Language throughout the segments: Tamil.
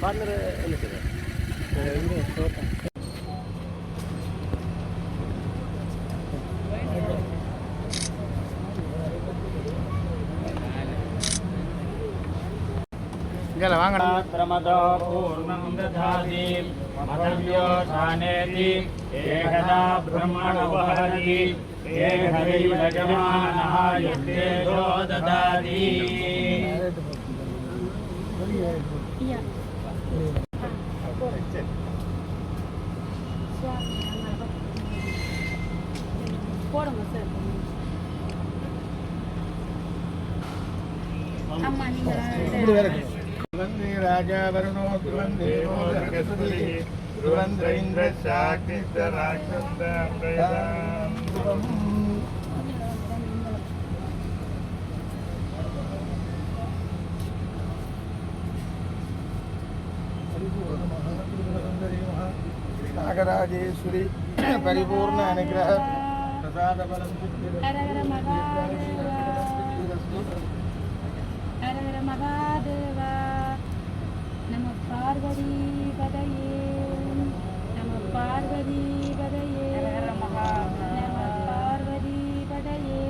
பார்ட்னர் என்ன சார்? இங்கே வாங்கடா. பிரமதோ பூர்ணம் ததாதி மதவ்யோ சானேதி ஏகதா பிரம்மணவஹரி ஏகதைவ யஜமானஹ யத்தேஜோ ததாதி. போடுங்க சார். அம்மா நீங்கள் ராஜா வருணோ துவந்திர இந்திர சாக்கித்த ராட்சத नागराजेश्वरी परिपूर्ण अनुग्रह प्रसाद बलम महादेव नमः पार्वती पदये नमः पार्वती पदये नमः पार्वती पदये.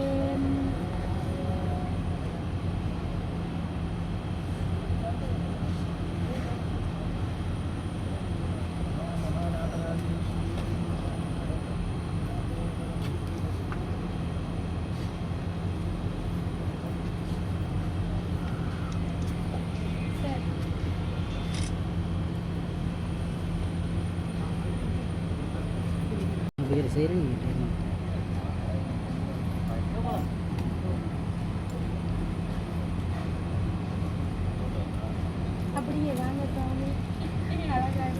வேறு செய்கிறேன் அப்படியே வாங்க சாமி அழகாக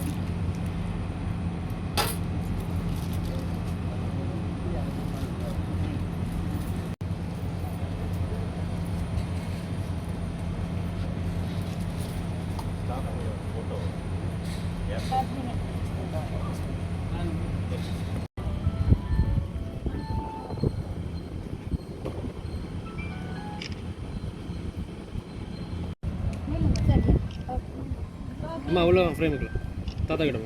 அம்மா அவ்வளோ ஃப்ரேமுக்குள்ள தாத்தா கிட்ட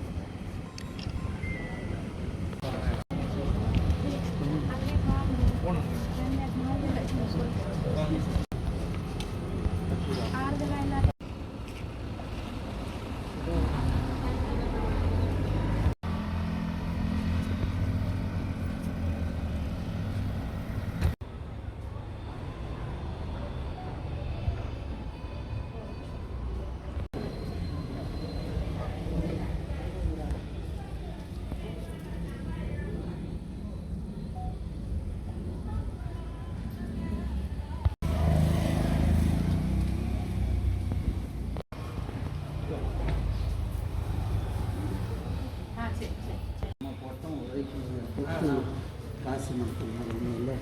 காசு மட்டும் இல்லை.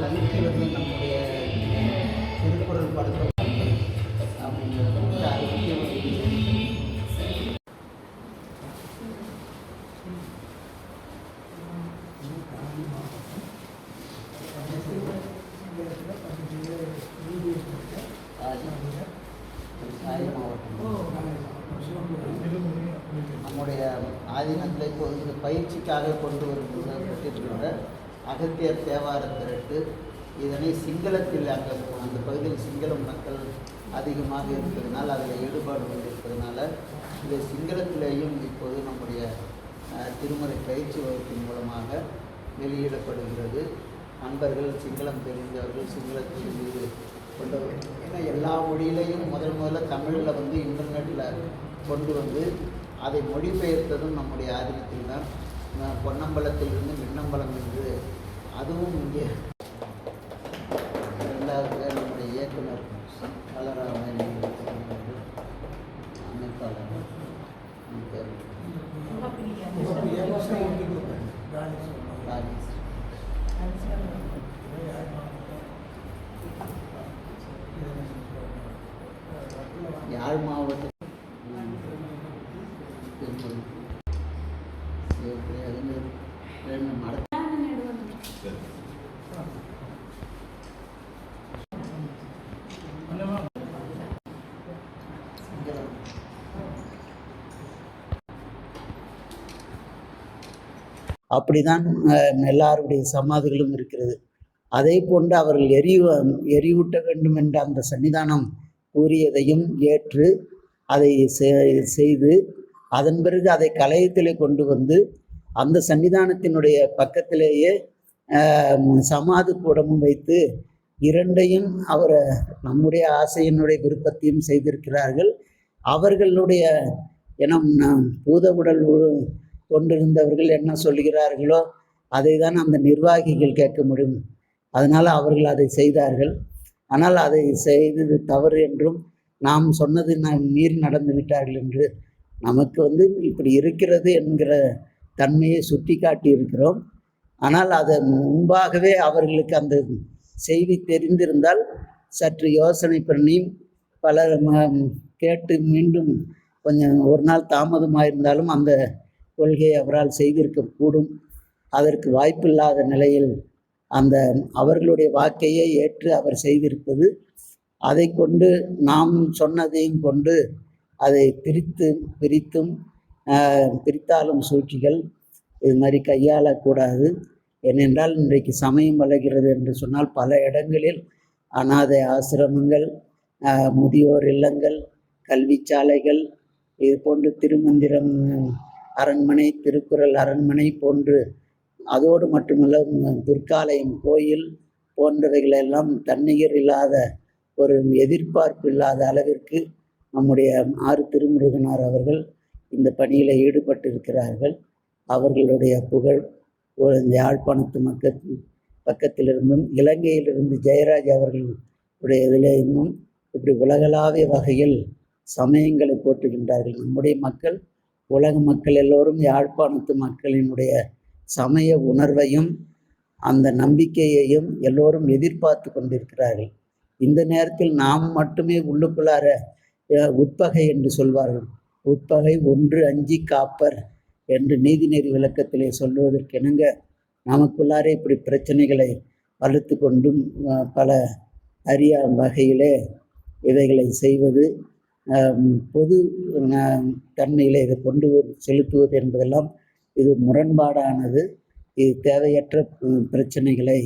தனிக்கு வந்து நம்முடைய திருக்குறள் படத்தை அப்படிங்கிறது நம்முடைய ஆதீனத்தில் இப்போது இந்த பயிற்சிக்காக கொண்டு வருகின்ற அகத்தியர் தேவார திரட்டு இதனை சிங்களத்தில் அந்த பகுதியில் சிங்கள மக்கள் அதிகமாக இருப்பதனால் அதில் ஈடுபாடு கொண்டிருப்பதனால இதை சிங்களத்திலேயும் இப்போது நம்முடைய திருமுறை பயிற்சி வகுப்பின் மூலமாக வெளியிடப்படுகிறது. நண்பர்கள் சிங்களம் தெரிந்தவர்கள் சிங்களத்தில் மீது கொண்டவர்கள் ஏன்னா எல்லா மொழியிலையும் முதல்ல தமிழில் வந்து இன்டர்நெட்டில் கொண்டு வந்து அதை மொழிபெயர்த்ததும் நம்முடைய ஆதீனத்தில் தான். பொன்னம்பலத்திலிருந்து மின்னம்பலம் என்று அதுவும் இங்கே ரெண்டாவது நம்முடைய இயக்குனர் கலராமன் அமைப்பாளர் யாழ் மாவட்டத்தில் அப்படிதான் எல்லாருடைய சமாதிகளும் இருக்கிறது. அதே போன்று அவர்கள் எரியூட்ட வேண்டும் என்ற அந்த சன்னிதானம் கூறியதையும் ஏற்று அதை செய்து அதன் பிறகு அதை கலயத்திலே கொண்டு வந்து அந்த சன்னிதானத்தினுடைய பக்கத்திலேயே சமாதி கூடமும் வைத்து இரண்டையும் அவர் நம்முடைய ஆசையினுடைய விருப்பத்தையும் செய்திருக்கிறார்கள். அவர்களுடைய பூத உடல் கொண்டிருந்தவர்கள் என்ன சொல்கிறார்களோ அதை தான் அந்த நிர்வாகிகள் கேட்க முடியும். அதனால் அவர்கள் அதை செய்தார்கள். ஆனால் அதை செய்தது தவறு என்றும் நாம் சொன்னது மீறி நடந்து விட்டார்கள் என்று நமக்கு இப்படி இருக்கிறது என்கிற தன்மையை சுட்டி காட்டி இருக்கிறோம். ஆனால் அதை முன்பாகவே அவர்களுக்கு அந்த செய்தி தெரிந்திருந்தால் சற்று யோசனை பண்ணி பலர் கேட்டு மீண்டும் கொஞ்சம் ஒரு நாள் தாமதமாயிருந்தாலும் அந்த கொள்கையை அவரால் செய்திருக்கக்கூடும். அதற்கு வாய்ப்பில்லாத நிலையில் அந்த அவர்களுடைய வாக்கையே ஏற்று அவர் செய்திருப்பது, அதை கொண்டு நாம் சொன்னதையும் கொண்டு அதை பிரித்தாலும் சூழ்ச்சிகள் இது மாதிரி கையாளக்கூடாது. ஏனென்றால் இன்றைக்கு சமயம் வளர்கிறது என்று சொன்னால் பல இடங்களில் அனாதை ஆசிரமங்கள், முதியோர் இல்லங்கள், கல்வி சாலைகள், இது போன்று திருமந்திரம் அரண்மனை, திருக்குறள் அரண்மனை போன்று, அதோடு மட்டுமல்ல துர்க்காலயம் கோயில் போன்றவைகளெல்லாம் தன்னிகர் இல்லாத ஒரு எதிர்பார்ப்பு இல்லாத அளவிற்கு நம்முடைய ஆறு திருமுருகனார் அவர்கள் இந்த பணியில் ஈடுபட்டிருக்கிறார்கள். அவர்களுடைய புகழ் யாழ்ப்பாணத்து பக்கத்திலிருந்தும் இலங்கையிலிருந்து ஜெயராஜ் அவர்களுடைய இதிலிருந்தும் இப்படி உலகளாவிய வகையில் சமயங்களை போற்றுகின்றார்கள். நம்முடைய மக்கள், உலக மக்கள் எல்லோரும் யாழ்ப்பாணத்து மக்களினுடைய சமய உணர்வையும் அந்த நம்பிக்கையையும் எல்லோரும் எதிர்பார்த்து கொண்டிருக்கிறார்கள். இந்த நேரத்தில் நாம் மட்டுமே உள்ளுக்குள்ளார உட்பகை என்று சொல்வார்கள். உட்பகை 1 அஞ்சி காப்பர் என்று நீதிநெறி விளக்கத்திலே சொல்வதற்கெனங்க நமக்குள்ளாரே இப்படி பிரச்சனைகளை வளர்த்து கொண்டும் பல அரிய வகையிலே இவைகளை செய்வது, பொது தன்மையில் இதை கொண்டு செலுத்துவது என்பதெல்லாம் இது முரண்பாடானது. இது தேவையற்ற பிரச்சனைகளை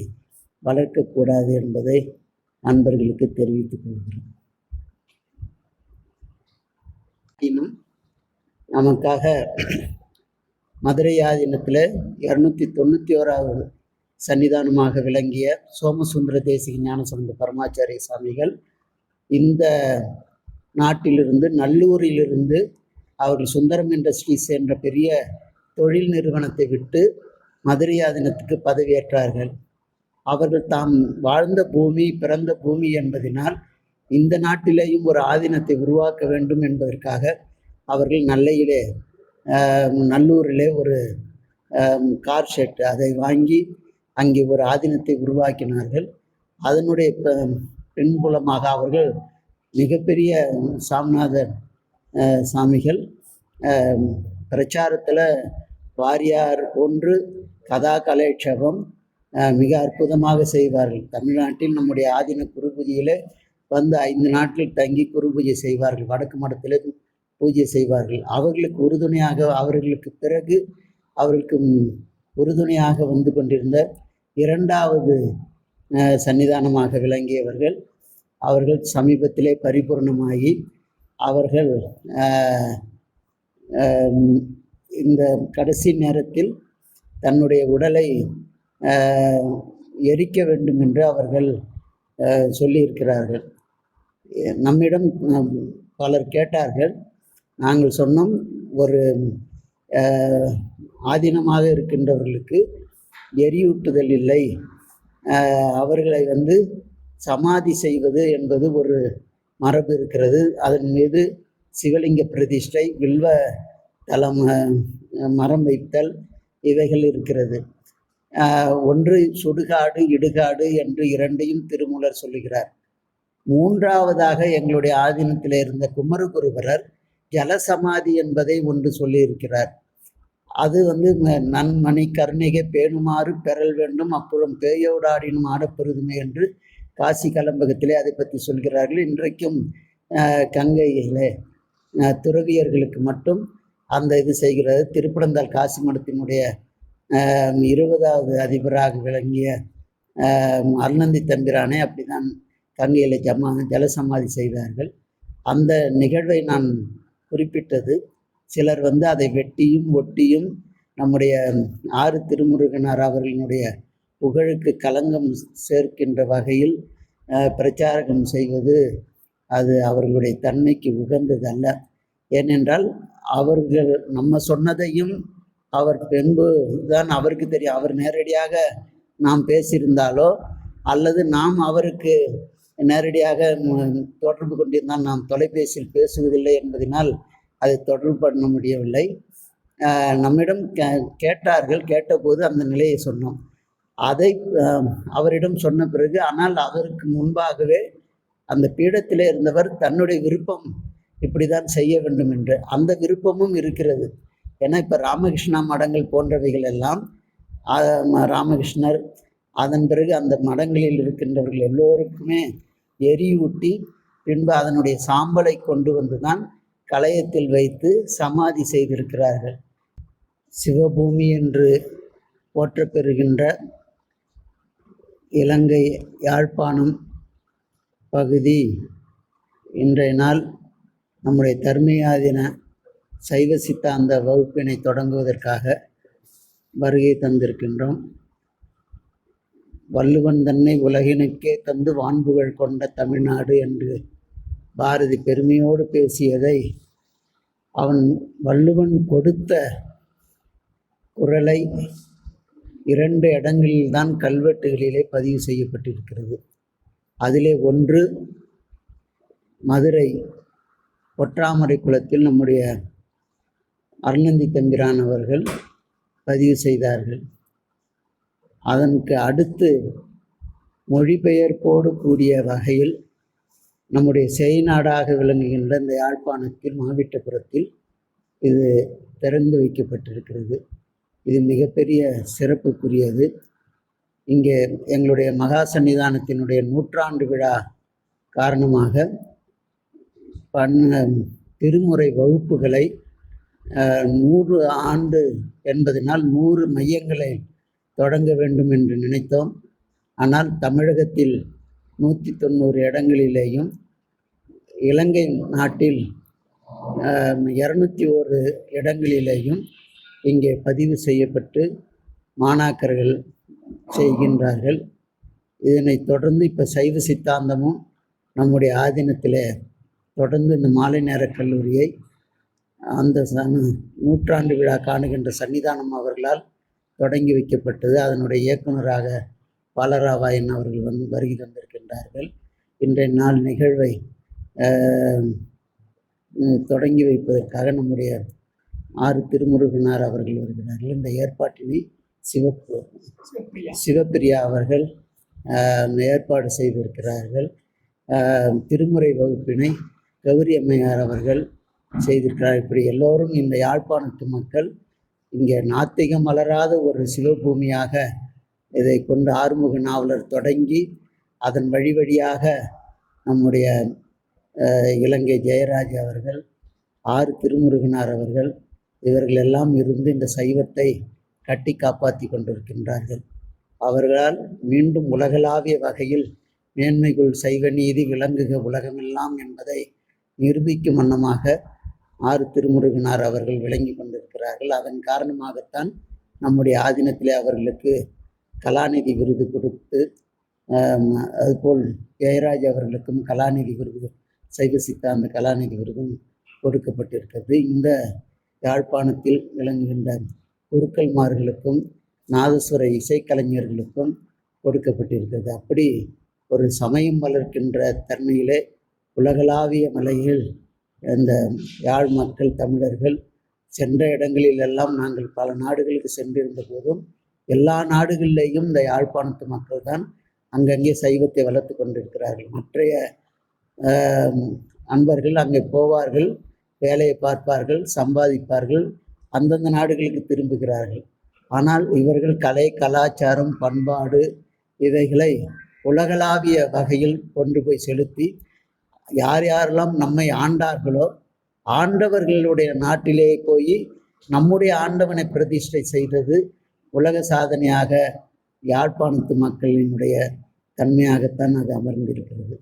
வளர்க்கக்கூடாது என்பதை நண்பர்களுக்கு தெரிவித்துக் கொள்கிறோம். இன்னும் நமக்காக மதுரை ஆதீனத்தில் 291வது சன்னிதானமாக விளங்கிய சோமசுந்தர தேசிக ஞானசம்பந்த பரமாச்சாரிய சாமிகள் இந்த நாட்டிலிருந்து, நல்லூரிலிருந்து அவர்கள் சுந்தரம் இண்டஸ்ட்ரீஸ் என்ற பெரிய தொழில் நிறுவனத்தை விட்டு மதுரை ஆதீனத்துக்கு பதவியேற்றார்கள். அவர்கள் தாம் வாழ்ந்த பூமி, பிறந்த பூமி என்பதனால் இந்த நாட்டிலேயும் ஒரு ஆதீனத்தை உருவாக்க வேண்டும் என்பதற்காக அவர்கள் நல்லூரிலே ஒரு கார் ஷெட் அதை வாங்கி அங்கே ஒரு ஆதீனத்தை உருவாக்கினார்கள். அதனுடைய பின்புலமாக அவர்கள் மிகப்பெரிய சாமிநாதர் சாமிகள் பிரச்சாரத்தில் வாரியார் ஒன்று கதா கலைட்சேபம் மிக அற்புதமாக செய்வார்கள். தமிழ்நாட்டில் நம்முடைய ஆதீன குரு பூஜையில் 5 நாட்கள் தங்கி குரு பூஜை செய்வார்கள். வடக்கு மடத்தில் பூஜை செய்வார்கள். அவர்களுக்கு பிறகு அவர்களுக்கு உறுதுணையாக வந்து கொண்டிருந்த 2வது சன்னிதானமாக விளங்கியவர்கள் அவர்கள் சமீபத்திலே பரிபூர்ணமாகி அவர்கள் இந்த கடைசி நேரத்தில் தன்னுடைய உடலை எரிக்க வேண்டும் என்று அவர்கள் சொல்லியிருக்கிறார்கள். நம்மிடம் பலர் கேட்டார்கள். நாங்கள் சொன்னோம், ஒரு ஆதீனமாக இருக்கின்றவர்களுக்கு எரியூட்டுதல் இல்லை, அவர்களை சமாதி செய்வது என்பது ஒரு மரபு இருக்கிறது. அதன் மீது சிவலிங்க பிரதிஷ்டை, வில்வ தலம் மரம் வைத்தல் இவைகள் இருக்கிறது. ஒன்று சுடுகாடு, இடுகாடு என்று 2ஐயும் திருமூலர் சொல்லுகிறார். 3வதாக எங்களுடைய ஆதீனத்தில் இருந்த குமரகுருபரர் ஜலசமாதி என்பதை ஒன்று சொல்லியிருக்கிறார். அது வந்து நன்மணி கருணைகை பேணுமாறு பெறல் வேண்டும், அப்புறம் பேயோடாடினும் ஆடப்பெறுதுமே என்று காசி கலம்பகத்திலே அதை பற்றி சொல்கிறார்கள். இன்றைக்கும் கங்கையிலே துறவியர்களுக்கு மட்டும் அந்த இது செய்கிறது. திருப்பனந்தாள் காசி மடத்தினுடைய 20வது அதிபராக விளங்கிய அருணந்தி தம்பிரானே அப்படிதான் கங்கையில் ஜலசமாதி செய்தார்கள். அந்த நிகழ்வை நான் குறிப்பிட்டது. சிலர் வந்து அதை வெட்டியும் ஒட்டியும் நம்முடைய ஆறு திருமுருகனார் அவர்களினுடைய புகழுக்கு களங்கம் சேர்க்கின்ற வகையில் பிரச்சாரம் செய்வது அது அவர்களுடைய தன்மைக்கு உகந்ததல்ல. ஏனென்றால் அவர்கள் நம்ம சொன்னதையும் அவர் பின்பு தான் அவருக்கு தெரியும். அவர் நேரடியாக நாம் பேசியிருந்தாலோ அல்லது நாம் அவருக்கு நேரடியாக தொடர்பு கொண்டிருந்தால், நாம் தொலைபேசியில் பேசுவதில்லை என்பதனால் அதை தொடர்பு பண்ண முடியவில்லை. நம்மிடம் கேட்டார்கள். கேட்டபோது அந்த நிலையை சொன்னோம். அதை அவரிடம் சொன்ன பிறகு, ஆனால் அதற்கு முன்பாகவே அந்த பீடத்திலே இருந்தவர் தன்னுடைய விருப்பம் இப்படி தான் செய்ய வேண்டும் என்று, அந்த விருப்பமும் இருக்கிறது. ஏன்னா இப்போ ராமகிருஷ்ணா மடங்கள் போன்றவைகள் எல்லாம் ராமகிருஷ்ணர் அதன் பிறகு அந்த மடங்களில் இருக்கின்றவர்கள் எல்லோருக்குமே எரியூட்டி பின்பு அதனுடைய சாம்பலை கொண்டு வந்து தான் கலயத்தில் வைத்து சமாதி செய்திருக்கிறார்கள். சிவபூமி என்று போற்றப்பெறுகின்ற இலங்கை யாழ்ப்பாணம் பகுதி இன்றைய நாள் நம்முடைய தர்மயாதின சைவ சித்தாந்த வகுப்பினை தொடங்குவதற்காக வருகை தந்திருக்கின்றோம். வள்ளுவன் தன்னை உலகினுக்கே தந்து வான்புகழ் கொண்ட தமிழ்நாடு என்று பாரதி பெருமையோடு பேசியதை, அவன் வள்ளுவன் கொடுத்த குறளை 2 இடங்களில்தான் கல்வெட்டுகளிலே பதிவு செய்யப்பட்டிருக்கிறது. அதிலே ஒன்று மதுரை ஒற்றாமரை குளத்தில் நம்முடைய அருணந்தி தம்பிரான் அவர்கள் பதிவு செய்தார்கள். அதற்கு அடுத்து மொழிபெயர்ப்போடு கூடிய வகையில் நம்முடைய செய்நாடாக விளங்குகின்ற இந்த யாழ்ப்பாணத்தில் மாவிட்டபுரத்தில் இது திறந்து வைக்கப்பட்டிருக்கிறது. இது மிகப்பெரிய சிறப்புக்குரியது. இங்கே எங்களுடைய மகா சன்னிதானத்தினுடைய 100ஆண்டு விழா காரணமாக திருமுறை வகுப்புகளை 100 ஆண்டு என்பதனால் 100 மையங்களை தொடங்க வேண்டும் என்று நினைத்தோம். ஆனால் தமிழகத்தில் 190 இடங்களிலேயும், இலங்கை நாட்டில் 201 இடங்களிலேயும் இங்கே பதிவு செய்யப்பட்டு மாணாக்கர்கள் செய்கின்றார்கள். இதனைத் தொடர்ந்து இப்போ சைவ சித்தாந்தமும் நம்முடைய ஆதீனத்தில் தொடர்ந்து இந்த மாலை நேர கல்லூரியை அந்த 100ஆண்டு விழா காணுகின்ற சன்னிதானம் அவர்களால் தொடங்கி வைக்கப்பட்டது. அதனுடைய இயக்குநராக பாலராவாயன் அவர்கள் வருகை தந்திருக்கின்றார்கள். இன்றைய நாள் நிகழ்வை தொடங்கி வைப்பதற்காக நம்முடைய ஆறு திருமுருகனார் அவர்கள் வருகிறார்கள். இந்த ஏற்பாட்டினை சிவப்பிரியா அவர்கள் ஏற்பாடு செய்திருக்கிறார்கள். திருமுறை வகுப்பினை கௌரி அம்மையார் அவர்கள் செய்திருக்கிறார். இப்படி எல்லோரும் இந்த யாழ்ப்பாணத்து மக்கள் இங்கே நாத்திகம் மலராத ஒரு சிவபூமியாக இதை கொண்டு ஆறுமுக நாவலர் தொடங்கி அதன் வழி வழியாக நம்முடைய இலங்கை ஜெயராஜ் அவர்கள், ஆறு திருமுருகனார் அவர்கள், இவர்கள் எல்லாம் இருந்து இந்த சைவத்தை கட்டி காப்பாற்றி கொண்டிருக்கின்றார்கள். அவர்களால் மீண்டும் உலகளாவிய வகையில் மேன்மைக்குள் சைவ நீதி விளங்குக உலகமெல்லாம் என்பதை நிரூபிக்கும் வண்ணமாக ஆறு திருமுருகனார் அவர்கள் விளங்கி கொண்டிருக்கிறார்கள். அதன் காரணமாகத்தான் நம்முடைய ஆதீனத்திலே அவர்களுக்கு கலாநிதி விருது கொடுத்து, அதுபோல் ஜெயராஜ் அவர்களுக்கும் கலாநிதி விருது, சைவ சித்தாந்த கலாநிதி விருதும் கொடுக்கப்பட்டிருக்கிறது. இந்த யாழ்ப்பாணத்தில் விளங்குகின்ற குருக்கள்மார்களுக்கும் நாதஸ்வர இசைக்கலைஞர்களுக்கும் கொடுக்கப்பட்டிருக்கிறது. அப்படி ஒரு சமயம் வளர்க்கின்ற தன்மையிலே உலகளாவிய மலையில் இந்த யாழ் மக்கள் தமிழர்கள் சென்ற இடங்களிலெல்லாம் நாங்கள் பல நாடுகளுக்கு சென்றிருந்த போதும் எல்லா நாடுகளிலேயும் இந்த யாழ்ப்பாணத்து மக்கள் தான் அங்கங்கே சைவத்தை வளர்த்து கொண்டிருக்கிறார்கள். மற்றைய அன்பர்கள் அங்கே போவார்கள், வேலையை பார்ப்பார்கள், சம்பாதிப்பார்கள், அந்தந்த நாடுகளுக்கு திரும்புகிறார்கள். ஆனால் இவர்கள் கலை, கலாச்சாரம், பண்பாடு இவைகளை உலகளாவிய வகையில் கொண்டு போய் செலுத்தி யார் யாரெல்லாம் நம்மை ஆண்டார்களோ ஆண்டவர்களுடைய நாட்டிலே போய் நம்முடைய ஆண்டவனை பிரதிஷ்டை செய்தது உலக சாதனையாக யாழ்ப்பாணத்து மக்களினுடைய தன்மையாகத்தான் அது அமர்ந்திருக்கிறது.